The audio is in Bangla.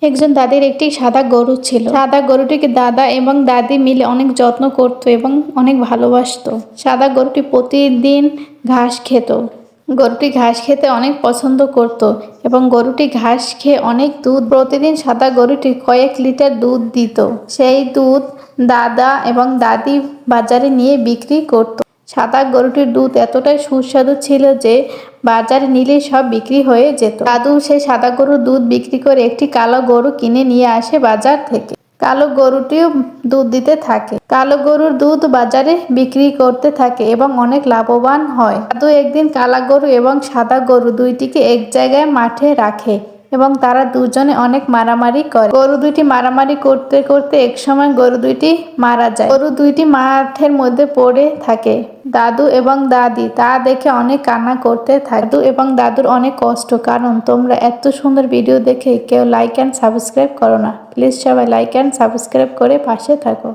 একজন দাদির একটি সাদা গরু ছিল। সাদা গরুটিকে দাদা এবং দাদি মিলে অনেক যত্ন করত এবং অনেক ভালোবাসতো। সাদা গরুটি প্রতিদিন ঘাস খেত। গরুটি ঘাস খেতে অনেক পছন্দ করত এবং গরুটি ঘাস খেয়ে অনেক দুধ, প্রতিদিন সাদা গরুটি কয়েক লিটার দুধ দিত। সেই দুধ দাদা এবং দাদি বাজারে নিয়ে বিক্রি করত। সাদা গরুটির দুধ এতটাই সুস্বাদু ছিল যে বাজারে নিলেই সব বিক্রি হয়ে যেত। দাদু সেই সাদা গরুর দুধ বিক্রি করে একটি কালো গরু কিনে নিয়ে আসে বাজার থেকে। কালো গরুটিও দুধ দিতে থাকে। কালো গরুর দুধ বাজারে বিক্রি করতে থাকে এবং অনেক লাভবান হয়। দাদু একদিন কালা গরু এবং সাদা গরু দুইটিকে এক জায়গায় মাঠে রাখে এবং তারা দুজনে অনেক মারামারি করে। গরু দুইটি মারামারি করতে করতে একসময় গরু দুইটি মারা যায়। গরু দুইটি মাঠের মধ্যে পড়ে থাকে। দাদু এবং দাদি তা দেখে অনেক কান্না করতে থাকে। দাদু এবং দাদুর অনেক কষ্ট, কারণ তোমরা এত সুন্দর ভিডিও দেখে কেউ লাইক অ্যান্ড সাবস্ক্রাইব করো না। প্লিজ সবাই লাইক অ্যান্ড সাবস্ক্রাইব করে পাশে থাকো।